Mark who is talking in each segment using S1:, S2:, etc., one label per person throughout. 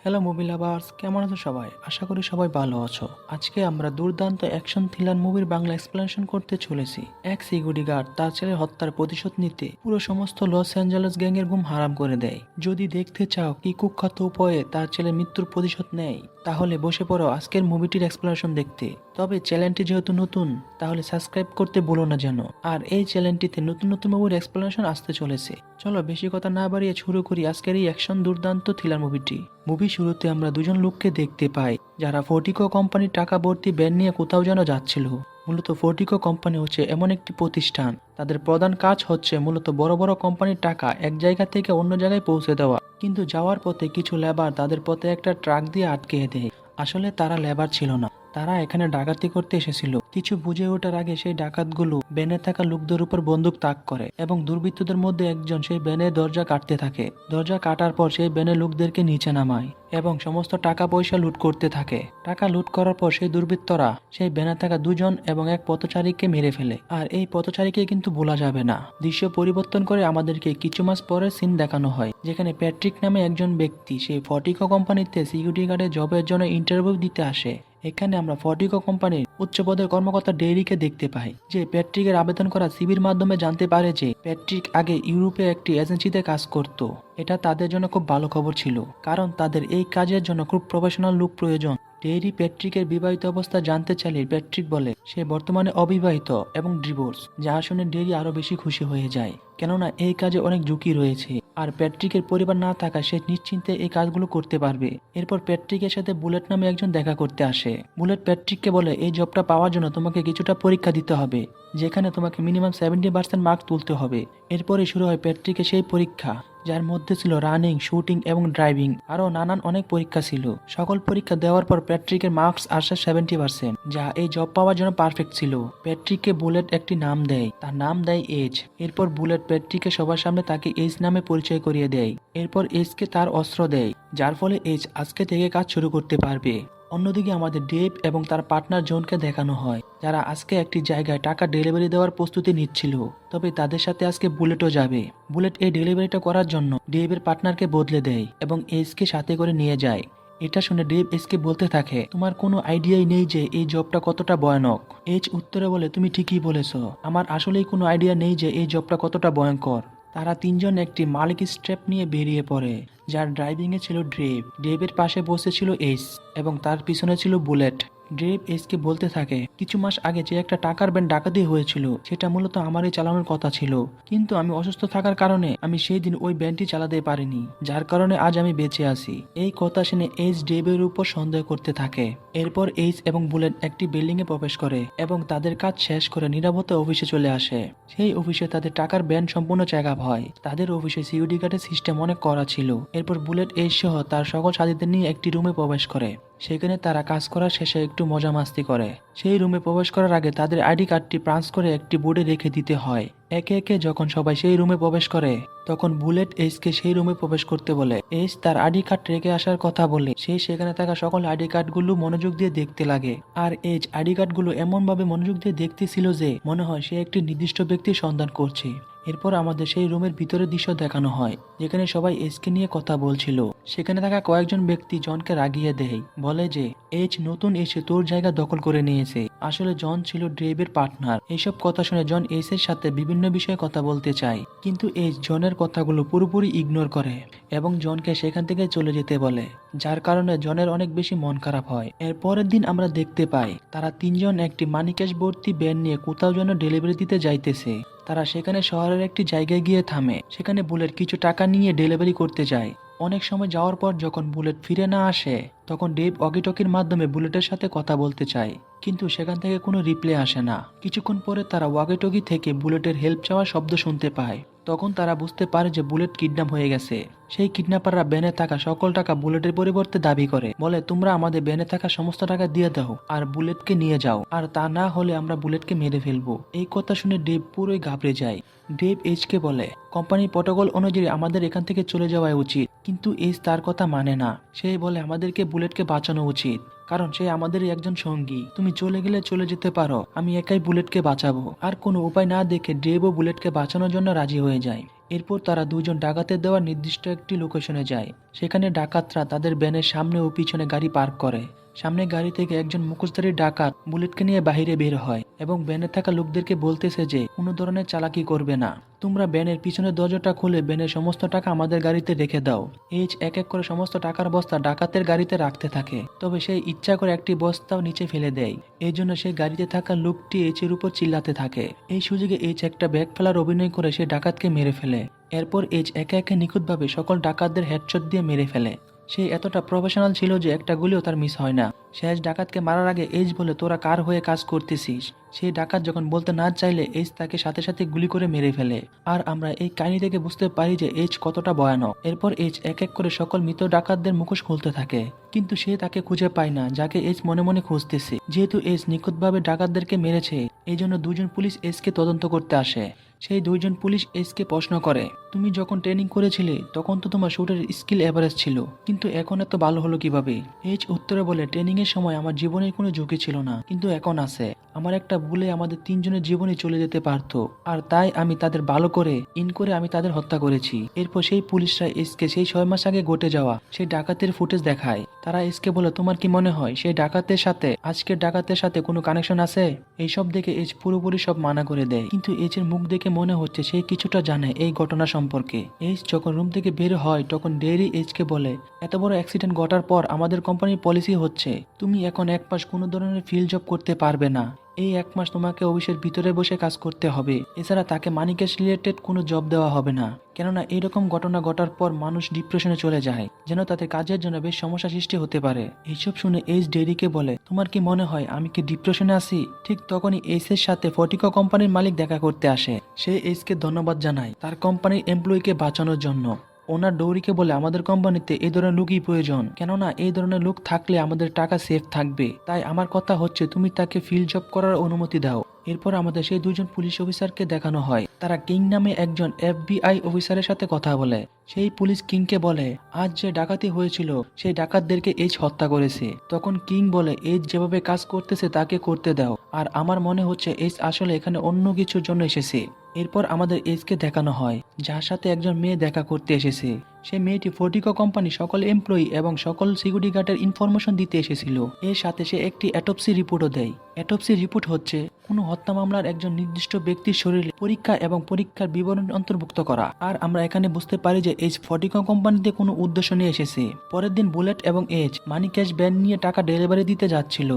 S1: Hello movie lovers, কেমন আছো সবাই? আশা করি সবাই ভালো আছো। আজকে আমরা দুর্দান্ত অ্যাকশন থ্রিলার মুভির বাংলা এক্সপ্লেনেশন করতে চলেছি। এক সিকিউরিটি গার্ড তার ছেলের হত্যার প্রতিশোধ নিতে পুরো সমস্ত লস অ্যাঞ্জেলেস গ্যাংয়ের ঘুম হারাম করে দেয়। যদি দেখতে চাও কি কুখ্যাত উপায়ে তার ছেলের মৃত্যুর প্রতিশোধ নেয়, তাহলে বসে পড়ো আজকের মুভিটির এক্সপ্লেনেশন দেখতে। তবে চ্যানেলটি যেহেতু নতুন, তাহলে সাবস্ক্রাইব করতে ভুলো না যেন। আর এই চ্যানেলটিতে নতুন নতুন মুভির এক্সপ্লেনেশন আসতে চলেছে। চলো বেশি কথা না বাড়িয়ে শুরু করি আজকের এই অ্যাকশন দুর্দান্ত থ্রিলার মুভিটি। মুভি শুরুতে আমরা দুজন লোককে দেখতে পাই যারা ফোর্টিকো কোম্পানির টাকা ভর্তি ব্যান নিয়ে কোথাও যেন যাচ্ছিল। মূলত ফোর্টিকো কোম্পানি হচ্ছে এমন একটি প্রতিষ্ঠান, তাদের প্রধান কাজ হচ্ছে মূলত বড় বড় কোম্পানির টাকা এক জায়গা থেকে অন্য জায়গায় পৌঁছে দেওয়া। কিন্তু যাওয়ার পথে কিছু লেবার তাদের পথে একটা ট্রাক দিয়ে আটকে দেয়। আসলে তারা লেবার ছিল না, তারা এখানে ডাকাতি করতে এসেছিল। কিছু বুঝে ওঠার আগে সেই ডাকাতগুলো ব্যানে থাকা লোকদের উপর বন্দুক তাক করে এবং দুর্বৃত্তদের মধ্যে একজন সেই ব্যানের দরজা কাটতে থাকে। দরজা কাটার পর সেই ব্যানের লোকদেরকে নিচে নামায় এবং সমস্ত টাকা পয়সা লুট করতে থাকে। টাকা লুট করার পর সেই দুর্বৃত্তরা সেই ব্যানে থাকা দুজন এবং এক পথচারীকে মেরে ফেলে। আর এই পথচারীকে কিন্তু ভোলা যাবে না। দৃশ্য পরিবর্তন করে আমাদেরকে কিছু মাস পরের সিন দেখানো হয়, যেখানে প্যাট্রিক নামে একজন ব্যক্তি সেই ফর্টিকো কোম্পানিতে সিকিউরিটি গার্ডে জবের জন্য ইন্টারভিউ দিতে আসে। এখানে আমরা ফর্টিকো কোম্পানির উচ্চপদের কর্মকর্তা ডেইরিকে দেখতে পাই, যে প্যাট্রিকের আবেদন করা সিভির মাধ্যমে জানতে পারে যে প্যাট্রিক আগে ইউরোপে একটি এজেন্সিতে কাজ করত। এটা তাদের জন্য খুব ভালো খবর ছিল, কারণ তাদের এই কাজের জন্য খুব প্রফেশনাল লোক প্রয়োজন। ডেইরি প্যাট্রিকের বিবাহিত অবস্থা জানতে চাইলে প্যাট্রিক বলে সে বর্তমানে অবিবাহিত এবং ডিভোর্স, যা শুনে ডেইরি আরো বেশি খুশি হয়ে যায়, কেননা এই কাজে অনেক ঝুঁকি রয়েছে। আর প্যাট্রিকের পরিবার না থাকা সে নিশ্চিন্তে এই কাজগুলো করতে পারবে। এরপর প্যাট্রিকের সাথে বুলেট নামে একজন দেখা করতে আসে। বুলেট প্যাট্রিককে বলে এই জবটা পাওয়ার জন্য তোমাকে কিছুটা পরীক্ষা দিতে হবে, যেখানে তোমাকে মিনিমাম 70% মার্ক তুলতে হবে। এরপরে শুরু হয় প্যাট্রিকের সেই পরীক্ষা, যার মধ্যে ছিল রানিং, শুটিং এবং ড্রাইভিং, আরো নানান অনেক পরীক্ষা ছিল। সকল পরীক্ষা দেওয়ার পর প্যাট্রিকের মার্কস আসে 70%, যা এই জব পাওয়ার জন্য পারফেক্ট ছিল। প্যাট্রিককে বুলেট একটি নাম দেয়, তার নাম দেয় এজ। এরপর বুলেট প্যাট্রিককে সবার সামনে তাকে এজ নামে পরিচয় করিয়ে দেয়। এরপর এজকে তার অস্ত্র দেয়, যার ফলে এজ আজকে থেকে কাজ শুরু করতে পারবে। অন্যদিকে আমাদের ডেভ এবং তার পার্টনার জনকে দেখানো হয়, যারা আজকে একটি জায়গায় টাকা ডেলিভারি দেওয়ার প্রস্তুতি নিচ্ছিল। তবে তাদের সাথে আজকে বুলেটও যাবে। বুলেট এই ডেলিভারিটা করার জন্য ডেভের পার্টনারকে বদলে দেয় এবং এজকে সাথে করে নিয়ে যায়। এটা শুনে ডেভ এজকে বলতে থাকে, তোমার কোনো আইডিয়াই নেই যে এই জবটা কতটা ভয়ানক। এজ উত্তরে বলে, তুমি ঠিকই বলেছ, আমার আসলেই কোনো আইডিয়া নেই যে এই জবটা কতটা ভয়ঙ্কর। তারা তিনজন একটি মালিক স্ট্র্যাপ নিয়ে বেরিয়ে পড়ে, যার ড্রাইভিং এ ছিল ড্রেভ। ড্রেভের পাশে বসেছিল এস এবং তার পিছনে ছিল বুলেট। ড্রেভ এসকে বলতে থাকে, কিছু মাস আগে যে একটা টাকার ব্যান্ড ডাকাতি হয়েছিল সেটা মূলত আমারই চালানোর কথা ছিল, কিন্তু আমি অসুস্থ থাকার কারণে আমি সেই দিন ওই ব্যান্ডটি চালাতে পারিনি, যার কারণে আজ আমি বেঁচে আছি। এই কথা শুনে এইচ ড্রেভের উপর সন্দেহ করতে থাকে। এরপর এইচ এবং বুলেট একটি বিল্ডিং এ প্রবেশ করে এবং তাদের কাজ শেষ করে নিরাপত্তা অফিসে চলে আসে। সেই অফিসে তাদের টাকার ব্যান্ড সম্পূর্ণ চেক আপ হয়। তাদের অফিসে সিকিউরিটি গার্ডের সিস্টেম অনেক কড়া ছিল। এরপর বুলেট এইচ সহ তার সকল সাথীদের নিয়ে একটি রুমে প্রবেশ করে। সেখানে তারা কাজ করার শেষে একটু মজা মাস্তি করে। সেই রুমে প্রবেশ করার আগে তাদের আইডি কার্ডটি পাঞ্চ করে একটি বোর্ডে রেখে দিতে হয়। একে একে যখন সবাই সেই রুমে প্রবেশ করে, তখন বুলেট এইচকে সেই রুমে প্রবেশ করতে বলে। এইচ তার আইডি কার্ড রেখে আসার কথা বলে সেই সেখানে থাকা সকল আইডি কার্ডগুলো মনোযোগ দিয়ে দেখতে লাগে। আর এইচ আইডি কার্ডগুলো এমন ভাবে মনোযোগ দিয়ে দেখতেছিল যে মনে হয় সে একটি নির্দিষ্ট ব্যক্তির সন্ধান করছে। এরপর আমাদের সেই রুমের ভিতরের দৃশ্য দেখানো হয়, যেখানে সবাই এজকে নিয়ে কথা বলছিল। সেখানে থাকা কয়েকজন ব্যক্তি জনকে রাগিয়ে দেয়, বলে যে এজ নতুন এসে তোর জায়গা দখল করে নিয়েছে। আসলে জন ছিল ড্রেভের পার্টনার। এইসব কথা শুনে জন এজের সাথে বিভিন্ন বিষয়ে কথা বলতে চায়, কিন্তু এজ জনের কথাগুলো পুরোপুরি ইগনোর করে এবং জনকে সেখান থেকে চলে যেতে বলে, যার কারণে জনের অনেক বেশি মন খারাপ হয়। এর পরের দিন আমরা দেখতে পাই তারা তিনজন একটি মানি ক্যাশ ভর্তি ব্যান নিয়ে কোথাও যেন ডেলিভারি দিতে যাইতেছে। তারা সেখানে শহরের একটি জায়গায় গিয়ে থামে। সেখানে বুলেট কিছু টাকা নিয়ে ডেলিভারি করতে যায়। অনেক সময় যাওয়ার পর যখন বুলেট ফিরে না আসে, তখন ডেভ ওয়াকিটকির মাধ্যমে বুলেটের সাথে কথা বলতে চায়, কিন্তু সেখান থেকে কোনো রিপ্লাই আসে না। কিছুক্ষণ পরে তারা ওয়াকিটকি থেকে বুলেটের হেল্প চাওয়ার শব্দ শুনতে পায়। তখন তারা বুঝতে পারে যে বুলেট কিডন্যাপ হয়ে গেছে। সেই কিডন্যাপাররা ব্যানে থাকা সকল টাকা বুলেটের পরিবর্তে দাবি করে, বলে তোমরা আমাদের ব্যানে থাকা সমস্ত টাকা দিয়ে দাও আর বুলেটকে নিয়ে যাও, আর তা না হলে আমরা বুলেটকে মেরে ফেলবো। এই কথা শুনে ডেভ পুরোই ঘাবড়ে যায়। ডেভ এইচকে বলে, কোম্পানির প্রটোকল অনুযায়ী আমাদের এখান থেকে চলে যাওয়া উচিত, কিন্তু এইচ তার কথা মানে না। সে বলে আমাদেরকে বুলেটকে বাঁচানো উচিত, কারণ সে আমাদেরই একজন সঙ্গী। তুমি চলে গেলে চলে যেতে পারো, আমি একাই বুলেটকে বাঁচাবো। আর কোনো উপায় না দেখে ডেভও বুলেটকে বাঁচানোর জন্য রাজি হয়ে যায়। এরপর তারা দুজন ডাকাতের দেওয়া নির্দিষ্ট একটি লোকেশনে যায়। সেখানে ডাকাতরা তাদের ভ্যানের সামনে ও পিছনে গাড়ি পার্ক করে। সামনে গাড়ি থেকে একজন মুখোশধারী ডাকাত বুলেটকে নিয়ে বাহিরে বের হয় এবং ভ্যানে থাকা লোকদেরকে বলতেছে যে কোনো ধরনের চালাকি করবে না। তোমরা ভ্যানের পিছনের দরজাটা খুলে ভ্যানের সমস্ত টাকা আমাদের গাড়িতে রেখে দাও। এইচ এক এক করে সমস্ত টাকার বস্তা ডাকাতের গাড়িতে রাখতে থাকে। তবে সে ইচ্ছা করে একটি বস্তাও নিচে ফেলে দেয়। এই জন্য সেই গাড়িতে থাকা লোকটি এইচের উপর চিল্লাতে থাকে। এই সুযোগে এইচ একটা ব্যাগ ফেলার অভিনয় করে সে ডাকাতকে মেরে ফেলে। এরপর এইচ একে একে নিখুঁতভাবে সকল ডাকাতদের হেডশট দিয়ে মেরে ফেলে। সে এতটা প্রফেশনাল ছিল যে একটা গুলিও তার মিস হয় না। শেষ ডাকাতকে মারার আগে এইচ বলে, তোরা কার হয়ে কাজ করতেছিস? সেই ডাকাত যখন বলতে না চাইলে এইচ তাকে সাথে সাথে গুলি করে মেরে ফেলে। আর আমরা এই কাহিনী থেকে বুঝতে পারি যে এইচ কতটা ভয়ানক। এরপর এইচ এক এক করে সকল মৃত ডাকাতদের মুখোশ খুলতে থাকে, কিন্তু সে তাকে খুঁজে পায় না যাকে এইচ মনে মনে খুঁজতেছে। যেহেতু এইচ নিখুঁতভাবে ডাকাতদেরকে মেরেছে, এই জন্য দুজন পুলিশ এইচকে তদন্ত করতে আসে। সেই দুইজন পুলিশ এইচকে প্রশ্ন করে, তুমি যখন ট্রেনিং করেছিলে তখন তো তোমার শুটের স্কিল এভারেজ ছিল, কিন্তু এখন এত ভালো হলো কিভাবে? এইচ উত্তরে বলে, ট্রেনিং এর সময় আমার জীবনের কোনো ঝুঁকি ছিল না, কিন্তু এখন আছে। আমার একটা ভুলে আমাদের তিনজনের জীবনই চলে যেতে পারতো, আর তাই আমি তাদের ভালো করে আমি তাদের হত্যা করেছি। এরপর সেই পুলিশরা এইচকে সেই 6 মাস আগে ঘটে যাওয়া সেই ডাকাতের ফুটেজ দেখায়। তারা এইচকে বলে, তোমার কি মনে হয় সেই ডাকাতের সাথে আজকের ডাকাতের সাথে কোনো কানেকশন আছে? এইসব দেখে এইচ পুরোপুরি সব মানা করে দেয়, কিন্তু এইচের মুখ দেখে মনে হচ্ছে সে কিছুটা জানে এই ঘটনা সম্পর্কে। এইচ যখন রুম থেকে বের হয় তখন ডেইরি এইচকে বলে, এত বড় অ্যাক্সিডেন্ট ঘটার পর আমাদের কোম্পানির পলিসি হচ্ছে তুমি এখন 1 মাস কোনো ধরনের ফিল্ড জব করতে পারবে না। এই 1 মাস তোমাকে অফিসের ভিতরে বসে কাজ করতে হবে। এছাড়া তাকে মানি ক্যাশ রিলেটেড কোনো জব দেওয়া হবে না, কেননা এরকম ঘটনা ঘটার পর মানুষ ডিপ্রেশনে চলে যায়, যেন তাদের কাজের জন্য বেশ সমস্যা সৃষ্টি হতে পারে। এইসব শুনে এইচ ডেরিকে বলে, তোমার কি মনে হয় আমি কি ডিপ্রেশনে আছি? ঠিক তখনই এইচের সাথে ফটিকো কোম্পানির মালিক দেখা করতে আসে। সে এইচকে ধন্যবাদ জানায় তার কোম্পানির এমপ্লয়িকে বাঁচানোর জন্য। ওনার ডৌরিকে বলে, আমাদের কোম্পানিতে এই ধরনের লোকই প্রয়োজন, কেননা এই ধরনের লোক থাকলে আমাদের টাকা সেফ থাকবে। তাই আমার কথা হচ্ছে তুমি তাকে ফিল্ড জব করার অনুমতি দাও। এরপর আমাদের সেই দুজন পুলিশ অফিসারকে দেখানো হয়। তারা কিং নামে একজন FBI অফিসারের সাথে কথা বলে। সেই পুলিশ কিংকে বলে, আজ যে ডাকাতি হয়েছিল সেই ডাকাতদেরকে এইচ হত্যা করেছে। তখন কিং বলে, এইচ যেভাবে কাজ করতেছে তাকে করতে দাও, আর আমার মনে হচ্ছে এইচ আসলে এখানে অন্য কিছুর জন্য এসেছে। এরপর আমাদের এইচকে দেখানো হয় যার সাথে একজন মেয়ে দেখা করতে এসেছে। সেই মেয়েটি ফটিকো কোম্পানি সকল এমপ্লয়ি এবং সকল সিকিউরিটি গার্ডের ইনফরমেশন দিতে এসেছিল। এর সাথে সে একটি অটোপসি রিপোর্টও দেয়। অটোপসি রিপোর্ট হচ্ছে কোনো হত্যা মামলার একজন নির্দিষ্ট ব্যক্তির শরীরে পরীক্ষা এবং পরীক্ষার বিবরণ অন্তর্ভুক্ত করা। আর আমরা এখানে বুঝতে পারি যে এইচ ফটিকো কোম্পানিতে কোনো উদ্দেশ্য নিয়ে এসেছে। পরের দিন বুলেট এবং এইচ মানি ক্যাশ ভ্যান নিয়ে টাকা ডেলিভারি দিতে যাচ্ছিল।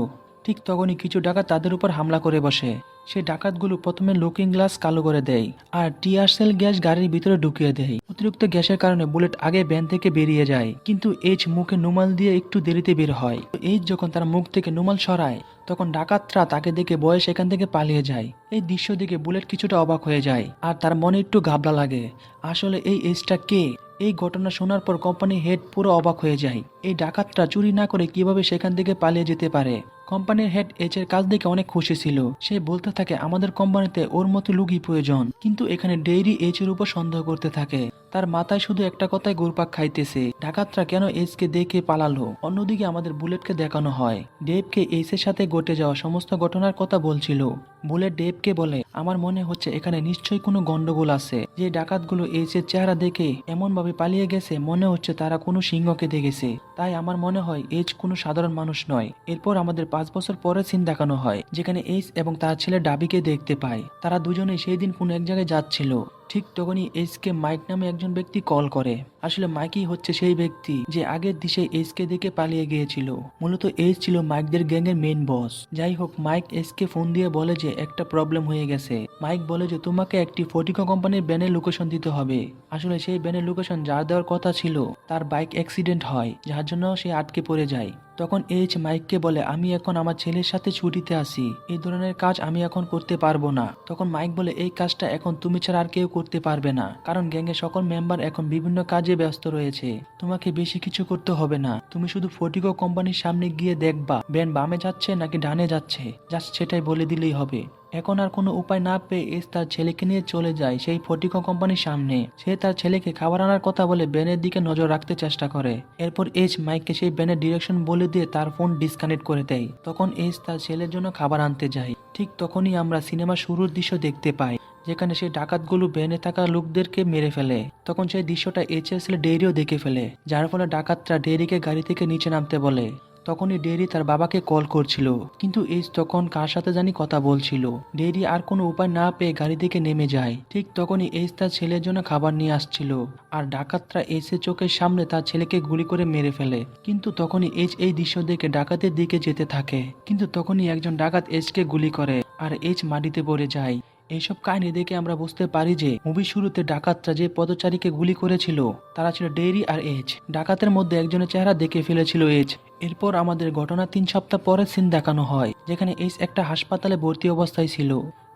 S1: ঠিক তখনই কিছু ডাকাত তাদের উপর হামলা করে বসে। সেই ডাকাতগুলো প্রথমে লুকিং গ্লাস কালো করে দেয় আর টিয়ার সেল গ্যাস গাড়ির ভিতরে ঢুকিয়ে দেয়। অতিরিক্ত গ্যাসের কারণে বুলেট আগে ভ্যান থেকে বেরিয়ে যায়, কিন্তু এইচ মুখে নুমাল দিয়ে একটু দেরিতে বের হয়। এইচ যখন তার মুখ থেকে নুমাল সরায় তখন ডাকাতরা তাকে দেখে ভয়ে সেখান থেকে পালিয়ে যায়। এই দৃশ্য দেখে বুলেট কিছুটা অবাক হয়ে যায় আর তার মনে একটু ঘাবলা লাগে। আসলে এই এইচটা কে? এই ঘটনা শোনার পর কোম্পানির হেড পুরো অবাক হয়ে যায়। এই ডাকাতরা চুরি না করে কিভাবে সেখান থেকে পালিয়ে যেতে পারে? কোম্পানির হেড এইচের কাজ দেখে অনেক খুশি ছিল। সে বলতে থাকে, আমাদের কোম্পানিতে ওর মতো লোকই প্রয়োজন। কিন্তু এখানে ডেইরি এইচের উপর সন্দেহ করতে থাকে। তার মাথায় শুধু একটা কথাই ঘুরপাক খাইতেছে, ডাকাতরা কেন এইচকে দেখে পালালো। অন্যদিকে আমাদের বুলেটকে দেখানো হয় ডেভকে এইচের সাথে ঘটে যাওয়া সমস্ত ঘটনার কথা বলছিল। বুলেট ডেভকে বলে, আমার মনে হচ্ছে এখানে নিশ্চয়ই কোনো গন্ডগোল আছে। যে ডাকাতগুলো এইচের চেহারা দেখে এমন ভাবে পালিয়ে গেছে মনে হচ্ছে তারা কোনো সিংহকে দেখেছে। তাই আমার মনে হয় এইচ কোনো সাধারণ মানুষ নয়। এরপর আমাদের 5 বছর পরের সিন দেখানো হয় যেখানে এইচ এবং তার ছেলে ডাবিকে দেখতে পায়। তারা দুজনেই সেই দিন কোনো এক জায়গায় যাচ্ছিল। ঠিক তখনই এইচকে মাইক নামে একজন ব্যক্তি কল করে। আসলে মাইকই হচ্ছে সেই ব্যক্তি যে আগের দিশে এইচকে দেখে পালিয়ে গিয়েছিল। মূলত এইচ ছিল মাইকদের গ্যাংয়ের মেইন বস। যাই হোক, মাইক এইচকে ফোন দিয়ে বলে যে একটা প্রবলেম হয়ে গেছে। মাইক বলে যে তোমাকে একটি ফটিকো কোম্পানির ব্যানের লোকেশন দিতে হবে। আসলে সেই ব্যানের লোকেশন যার দেওয়ার কথা ছিল তার বাইক অ্যাক্সিডেন্ট হয়, যার জন্য সে আটকে পড়ে যায়। তখন এইচ মাইককে বলে, আমি এখন আমার ছেলের সাথে ছুটিতে আছি, এই ধরনের কাজ আমি এখন করতে পারবো না। তখন মাইক বলে, এই কাজটা এখন তুমি ছাড়া আর কেউ করতে পারবে না, কারণ গ্যাংয়ের সকল মেম্বার এখন বিভিন্ন কাজে ব্যস্ত রয়েছে। তোমাকে বেশি কিছু করতে হবে না, তুমি শুধু ফটিকো কোম্পানির সামনে গিয়ে দেখবা ব্যান বামে যাচ্ছে নাকি ডানে যাচ্ছে, জাস্ট সেটাই বলে দিলেই হবে। এখন আর কোনো উপায় না পেয়ে এস তার ছেলেকে নিয়ে চলে যায় সেই ফটিকো কোম্পানির সামনে। সে তার ছেলেকে খাবার আনার কথা বলে ব্যানের দিকে নজর রাখতে চেষ্টা করে। এরপর এইচ মাইককে সেই ব্যানের ডিরেকশন বলে দিয়ে তার ফোন ডিসকানেক্ট করে দেয়। তখন এইচ তার ছেলের জন্য খাবার আনতে যায়। ঠিক তখনই আমরা সিনেমা শুরুর দৃশ্য দেখতে পাই, যেখানে সেই ডাকাতগুলো ভ্যানে থাকা লোকদেরকে মেরে ফেলে। তখন সেই দৃশ্যটা এইচের ছেলে ডেইরিও দেখে ফেলে, যার ফলে ডাকাতরা ডেইরিকে গাড়ি থেকে নিচে নামতে বলে। তখনই ডেইরি তার বাবাকে কল করছিল, কিন্তু এইচ তখন কার সাথে জানি কথা বলছিল। ডেইরি আর কোনো উপায় না পেয়ে গাড়ি থেকে নেমে যায়। ঠিক তখনই এইচ তার ছেলের জন্য খাবার নিয়ে আসছিল, আর ডাকাতরা এইচের চোখের সামনে তার ছেলেকে গুলি করে মেরে ফেলে। কিন্তু তখনই এইচ এই দৃশ্য দেখে ডাকাতের দিকে যেতে থাকে, কিন্তু তখনই একজন ডাকাত এইচকে গুলি করে, আর এইচ মাটিতে পড়ে যায়। এইসব কাহিনী দেখে আমরা বুঝতে পারি যে মুভি শুরুতে ডাকাতরা যে পদচারীকে গুলি করেছিল তারা ছিল ডেইরি আর এইচ। ডাকাতের মধ্যে একজনের চেহারা দেখে ফেলেছিল এইচ। এরপর আমাদের ঘটনা 3 সপ্তাহ পরের সিন দেখানো হয়, যেখানে এইচ একটা হাসপাতালে ভর্তি অবস্থায় ছিল।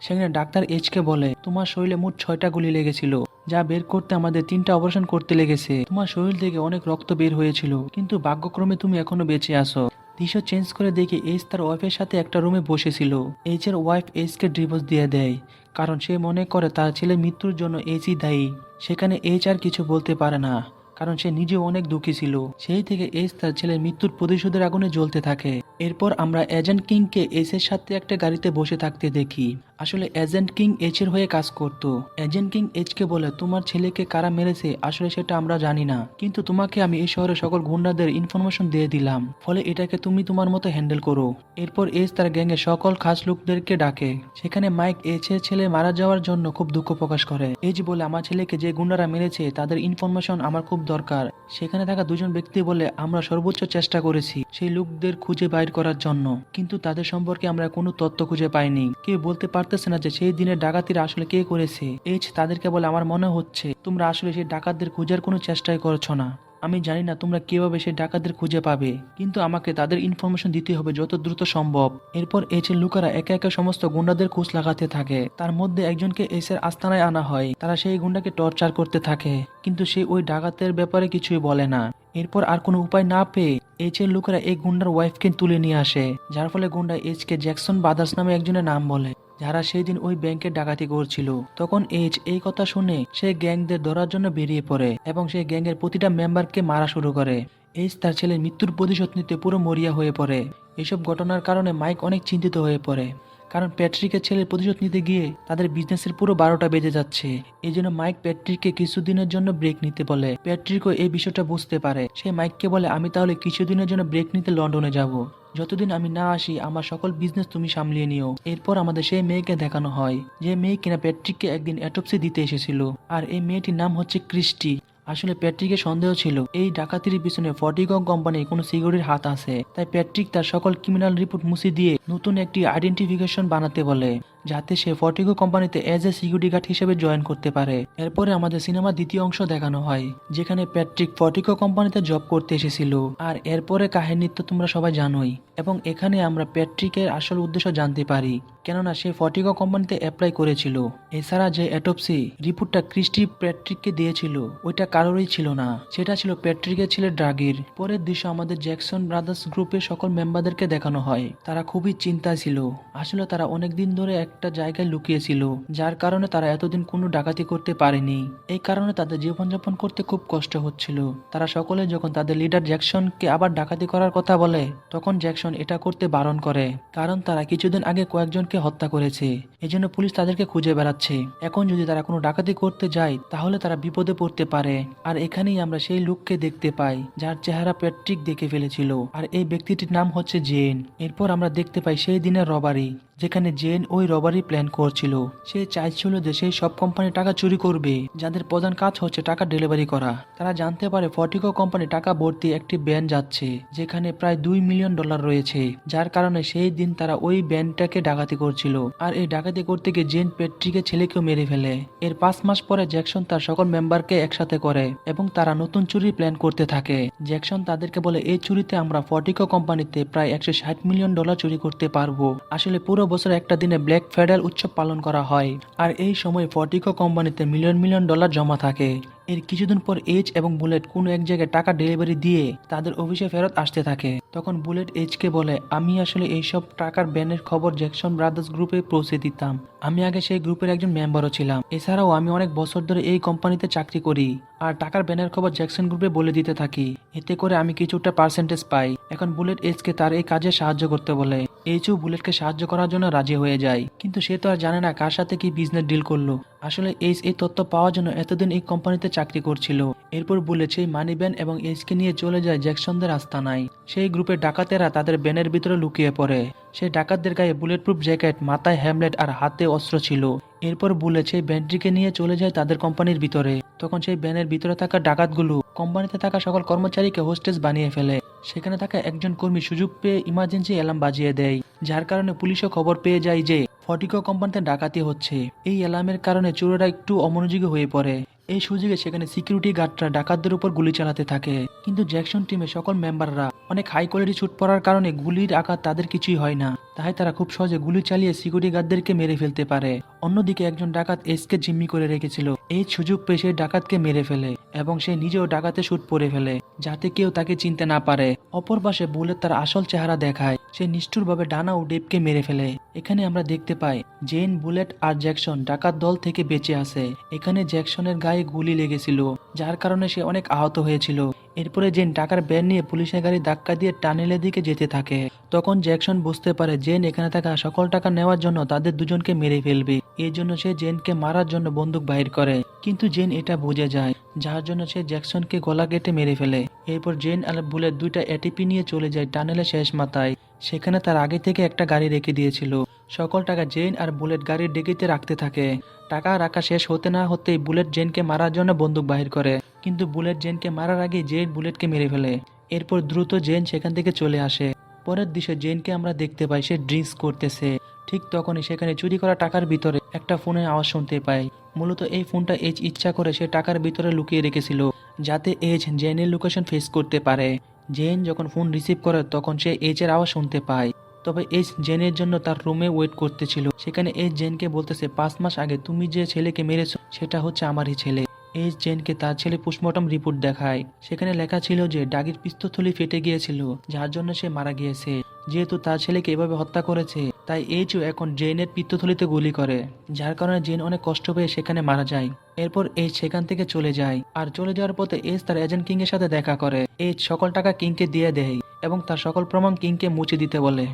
S1: সেখানে ডাক্তার এইচকে বলে, তোমার শরীরে মোট 6টা গুলি লেগেছিল, যা বের করতে আমাদের 3টা অপারেশন করতে লেগেছে। তোমার শরীর থেকে অনেক রক্ত বের হয়েছিল, কিন্তু ভাগ্যক্রমে তুমি এখনো বেঁচে আছো। দৃশ্য চেঞ্জ করে দেখে এইচ তার ওয়াইফের সাথে একটা রুমে বসেছিল। এইচের ওয়াইফ এইচকে ডিভোর্স দিয়ে দেয়, কারণ সে মনে করে তার ছেলের মৃত্যুর জন্য এইচই দায়ী। সেখানে এইচ আর কিছু বলতে পারে না, কারণ সে নিজেও অনেক দুঃখী ছিল। সেই থেকে এইচ তার ছেলের মৃত্যুর প্রতিশোধের আগুনে জ্বলতে থাকে। এরপর আমরা এজেন্ট কিংকে এইচের সাথে একটা গাড়িতে বসে থাকতে দেখি। আসলে এজেন্ট কিং এইচের হয়ে কাজ করত। এজেন্ট কিং এইচকে বলে, তোমার ছেলেকে কারা মেরেছে আসলে সেটা আমরা জানি না, কিন্তু তোমাকে আমি এই শহরের সকল গুন্ডাদের ইনফরমেশন দিয়ে দিলাম, ফলে এটাকে তুমি তোমার মতো হ্যান্ডেল করো। এরপর এইচ তার গ্যাংয়ের সকল খাস লোকদেরকে ডাকে। সেখানে মাইক এইচের ছেলে মারা যাওয়ার জন্য খুব দুঃখ প্রকাশ করে। এইচ বলে, আমার ছেলেকে যে গুন্ডারা মেরেছে তাদের ইনফরমেশন আমার খুব দরকার। সেখানে থাকা দুজন ব্যক্তি বলে, আমরা সর্বোচ্চ চেষ্টা করেছি সেই লোকদের খুঁজে বাইর করার জন্য, কিন্তু তাদের সম্পর্কে আমরা কোনো তথ্য খুঁজে পাইনি। কেউ বলতে পারতেছে না যে সেই দিনের ডাকাতিরা আসলে কে করেছে। এইচ তাদেরকে বলে, আমার মনে হচ্ছে তোমরা আসলে সেই ডাকাতদের খোঁজার কোনো চেষ্টাই করছো না। আমি জানি না তোমরা কিভাবে সেই ডাকাতদের খুঁজে পাবে, কিন্তু আমাকে তাদের ইনফরমেশন দিতে হবে যত দ্রুত সম্ভব। এরপর এইচের লোকেরা একে একে সমস্ত গুন্ডাদের খোঁজ লাগাতে থাকে। তার মধ্যে একজনকে এইচের আস্তানায় আনা হয়। তারা সেই গুন্ডাকে টর্চার করতে থাকে, কিন্তু সে ওই ডাকাতের ব্যাপারে কিছুই বলে না। এরপর আর কোনো উপায় না পেয়ে এইচের লোকেরা এই গুন্ডার ওয়াইফকে তুলে নিয়ে আসে, যার ফলে গুন্ডা এইচকে জ্যাকসন ব্রাদার্স নামে একজনের নাম বলে, যারা সেই দিন ওই ব্যাংকের ডাকাতি করছিল। তখন এইচ এই কথা শুনে সে গ্যাংদের ধরার জন্য বেরিয়ে পড়ে এবং সেই গ্যাংয়ের প্রতিটা মেম্বারকে মারা শুরু করে। এইচ তার ছেলের মৃত্যুর প্রতিশোধ নিতে পুরো মরিয়া হয়ে পড়ে। এসব ঘটনার কারণে মাইক অনেক চিন্তিত হয়ে পড়ে, কারণ প্যাট্রিকের ছেলের প্রতিশোধ নিতে গিয়ে তাদের বিজনেসের পুরো 12টা বেজে যাচ্ছে। এই জন্য মাইক প্যাট্রিককে কিছুদিনের জন্য ব্রেক নিতে বলে। প্যাট্রিকও এই বিষয়টা বুঝতে পারে। সে মাইককে বলে, আমি তাহলে কিছুদিনের জন্য ব্রেক নিতে লন্ডনে যাব, যতদিন আমি না আসি আমার সকল বিজনেস তুমি সামলিয়ে নিও। এরপর আমাদের সেই মেয়েকে দেখানো হয়, যে মেয়ে কিনা প্যাট্রিককে একদিন অ্যাটপসি দিতে এসেছিল, আর এই মেয়েটির নাম হচ্ছে ক্রিস্টি। আসলে প্যাট্রিকের সন্দেহ ছিল এই ডাকাতির পিছনে ফর্টিগং কোম্পানির কোনো সিকিউরিটির হাত আছে, তাই প্যাট্রিক তার সকল ক্রিমিনাল রিপোর্ট মুছে দিয়ে নতুন একটি আইডেন্টিফিকেশন বানাতে বলে, যাতে সে ফর্টিগো কোম্পানিতে এজ এ সিকিউরিটি গার্ড হিসেবে জয়েন করতে পারে। এরপরে আমাদের সিনেমার দ্বিতীয় অংশ দেখানো হয়, যেখানে প্যাট্রিক ফর্টিগো কোম্পানিতে জব করতে এসেছিল। আর এরপরে কাহিনী তো তোমরা সবাই জানোই, এবং এখানে আমরা প্যাট্রিকের আসল উদ্দেশ্য জানতে পারি, কেননা সে ফর্টিগো কোম্পানিতে অ্যাপ্লাই করেছিল। এছাড়া যে অ্যাটপসি রিপোর্টটা ক্রিস্টি প্যাট্রিককে দিয়েছিল ওইটা কারোরই ছিল না, সেটা ছিল প্যাট্রিকের ছেলে ড্রাগির। পরের দৃশ্য আমাদের জ্যাকসন ব্রাদার্স গ্রুপের সকল মেম্বারদেরকে দেখানো হয়। তারা খুবই চিন্তায় ছিল। আসলে তারা অনেকদিন ধরে একটা জায়গায় লুকিয়েছিল, যার কারণে তারা এতদিন কোনো ডাকাতি করতে পারেনি। এই কারণে তাদের জীবনযাপন করতে খুব কষ্ট হচ্ছিল। তারা সকলে যখন তাদের লিডার জ্যাকসনকে আবার ডাকাতি করার কথা বলে, তখন জ্যাকসন এটা করতে বারণ করে, কারণ তারা কিছুদিন আগে কয়েকজনকে হত্যা করেছে। এজন্য পুলিশ তাদেরকে খুঁজে বেড়াচ্ছে। এখন যদি তারা কোনো ডাকাতি করতে যায় তাহলে তারা বিপদে পড়তে পারে। আর এখানেই আমরা সেই লোককে দেখতে পাই যার চেহারা প্যাট্রিক দেখে ফেলেছিল, আর এই ব্যক্তিটির নাম হচ্ছে জেন। এরপর আমরা দেখতে পাই সেই দিনের রবারি, যেখানে জেন ওই রবারি প্ল্যান করছিল। সে চাইছিল যে সেই সব কোম্পানি টাকা চুরি করবে যাদের প্রধান কাজ হচ্ছে টাকা ডেলিভারি করা। তারা জানতে পারে ফর্টিগো কোম্পানি টাকা ভর্তি একটি ব্যান যাচ্ছে, যেখানে প্রায় $2 মিলিয়ন রয়েছে, যার কারণে সেই দিন তারা ওই ব্যানটাকে ডাকাতি করছিল। আর এই ডাকাতি করতে গিয়ে জেন প্যাট্রিকের ছেলেকেও মেরে ফেলে। এর 5 মাস পরে জ্যাকসন তার সকল মেম্বারকে একসাথে করে এবং তারা নতুন চুরি প্ল্যান করতে থাকে। জ্যাকসন তাদেরকে বলে, এই চুরিতে আমরা ফর্টিগো কোম্পানিতে প্রায় $160 মিলিয়ন চুরি করতে পারবো। আসলে পুরো বছর একটা দিনে ব্ল্যাক ফ্রাইডে উৎসব পালন করা হয়, আর এই সময় ফর্টিগো কোম্পানিতে মিলিয়ন মিলিয়ন ডলার জমা থাকে। এর কিছুদিন পর এইচ এবং বুলেট কোনো এক জায়গায় টাকা ডেলিভারি দিয়ে তাদের অফিসে ফেরত আসতে থাকে। তখন বুলেট এইচকে বলে, আমি আসলে এইসব টাকার ব্যানের খবর জ্যাকসন ব্রাদার্স গ্রুপে পৌঁছে দিতাম। আমি আগে সেই গ্রুপের একজন মেম্বারও ছিলাম। এছাড়াও আমি অনেক বছর ধরে এই কোম্পানিতে চাকরি করি, আর টাকার ব্যানের খবর জ্যাকসন গ্রুপে বলে দিতে থাকি। এতে করে আমি কিছুটা পার্সেন্টেজ পাই। এখন বুলেট এইচকে তার এই কাজে সাহায্য করতে বলে। এইচও বুলেটকে সাহায্য করার জন্য রাজি হয়ে যায়, কিন্তু সে তো আর জানে না কার সাথে কি বিজনেস ডিল করলো। আসলে এইচ এই তথ্য পাওয়ার জন্য এতদিন এই কোম্পানিতে চাকরি করছিল। এরপর বুলেট সেই মানি ব্যান এবং এইচকে নিয়ে চলে যায় জ্যাকসনদের আস্তানায়। সেই গ্রুপের ডাকাতেরা তাদের ব্যানের ভিতরে লুকিয়ে পড়ে। সেই ডাকাতদের গায়ে বুলেট প্রুফ জ্যাকেট, মাথায় হ্যামলেট আর হাতে অস্ত্র ছিল। এরপর বুলেট সেই ব্যান্ডটিকে নিয়ে চলে যায় তাদের কোম্পানির ভিতরে। তখন সেই ব্যানের ভিতরে থাকা ডাকাতগুলো কোম্পানিতে থাকা সকল কর্মচারীকে হোস্টেস বানিয়ে ফেলে। সেখানে থাকা একজন কর্মী সুযোগ পেয়ে ইমার্জেন্সি অ্যালার্ম বাজিয়ে দেয়, যার কারণে পুলিশও খবর পেয়ে যায় যে ফটিকো কোম্পানিতে ডাকাতি হচ্ছে। এই অ্যালার্মের কারণে চোরেরা একটু অমনোযোগী হয়ে পড়ে। এই সুযোগে সেখানে সিকিউরিটি গার্ডরা ডাকাতদের উপর গুলি চালাতে থাকে, কিন্তু জ্যাকসন টিমের সকল মেম্বাররা অনেক হাই কোয়ালিটি শুট পড়ার কারণে গুলির আঘাত তাদের কিছুই হয় না। তাই তারা খুব সহজে গুলি চালিয়ে সিকিউরিটি গার্ডদেরকে মেরে ফেলতে পারে। অন্যদিকে একজন ডাকাত এসকে জিম্মি করে রেখেছিল। এই সুযোগ পেয়ে সেই ডাকাতকে মেরে ফেলে এবং সে নিজেও ডাকাতে শুট পরে ফেলে, যাতে কেউ তাকে চিনতে না পারে। অপর পাশে বুলেট তার আসল চেহারা দেখায়। সে নিষ্ঠুরভাবে ডানা ও ডেপকে মেরে ফেলে। এখানে আমরা দেখতে পাই জেন, বুলেট আর জ্যাকসন ডাকাত দল থেকে বেঁচে আছে। এখানে জ্যাকসনের গায়ে গুলি লেগেছিল, যার কারণে সে অনেক আহত হয়েছিল। এরপরে জেন টাকার ব্যান নিয়ে পুলিশের গাড়ি ধাক্কা দিয়ে টানেলের দিকে যেতে থাকে। তখন জ্যাকসন বুঝতে পারে জেন এখানে থাকা সকল টাকা নেওয়ার জন্য তাদের দুজনকে মেরে ফেলবে। এর জন্য সে জেনকে মারার জন্য বন্দুক বাহির করে, কিন্তু জেন এটা বুঝে যায়, যার জন্য সে জ্যাকসনকে গলা কেটে মেরে ফেলে। এরপর জেন আর বুলেট দুইটা এটিপি নিয়ে চলে যায় টানেলের শেষ মাথায়। সেখানে তার আগে থেকে একটা গাড়ি রেখে দিয়েছিল। সকল টাকা জেন আর বুলেট গাড়ির ডিকিতে রাখতে থাকে। টাকা রাখা শেষ হতে না হতেই বুলেট জেনকে মারার জন্য বন্দুক বাহির করে, কিন্তু বুলেট জেনকে মারার আগে জেন বুলেটকে মেরে ফেলে। এরপর দ্রুত জেন সেখান থেকে চলে আসে। পরের দৃশ্যে জেনকে আমরা দেখতে পাই সে ড্রিঙ্কস করতেছে। ঠিক তখনই সেখানে চুরি করা টাকার ভিতরে একটা ফোনের আওয়াজ শুনতে পাই। মূলত এই ফোনটা এইচ ইচ্ছা করে সে টাকার ভিতরে লুকিয়ে রেখেছিল, যাতে এইচ জেনের লোকেশন ফেস করতে পারে। জেন যখন ফোন রিসিভ করে তখন সে এইচের আওয়াজ শুনতে পায়। তবে এইচ জেনের জন্য তার রুমে ওয়েট করতেছিল। সেখানে এইচ জেনকে বলতেছে 5 মাস আগে তুমি যে ছেলেকে মেরেছো সেটা হচ্ছে আমারই ছেলে। এইচ জেনকে তার ছেলে পোস্টমর্টম রিপোর্ট দেখায়। সেখানে লেখা ছিল যে ডাগির পিস্তথলি ফেটে গিয়েছিল, যার জন্য সে মারা গিয়েছে। যেহেতু তার ছেলেকে এভাবে হত্যা করেছে, তাই এইচও এখন জেনের পিত্তথলিতে গুলি করে, যার কারণে জেন অনেক কষ্ট পেয়ে সেখানে মারা যায়। এরপর এইচ সেখান থেকে চলে যায়, আর চলে যাওয়ার পথে এইচ তার এজেন্ট কিং এর সাথে দেখা করে। এইচ সকল টাকা কিংকে দিয়ে দেয় এবং তার সকল প্রমাণ কিংকে মুছে দিতে বলে।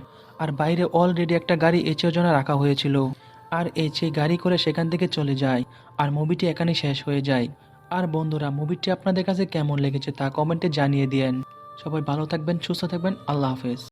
S1: আর বাইরে অলরেডি একটা গাড়ি এইচের জন্য রাখা হয়েছিল, আর এইচ সেই গাড়ি করে সেখান থেকে চলে যায়। আর মুভিটি এখানেই শেষ হয়ে যায়। আর বন্ধুরা, মুভিটি আপনাদের কাছে কেমন লেগেছে তা কমেন্টে জানিয়ে দিয়েন। সবাই ভালো থাকবেন, সুস্থ থাকবেন, আল্লাহ হাফেজ।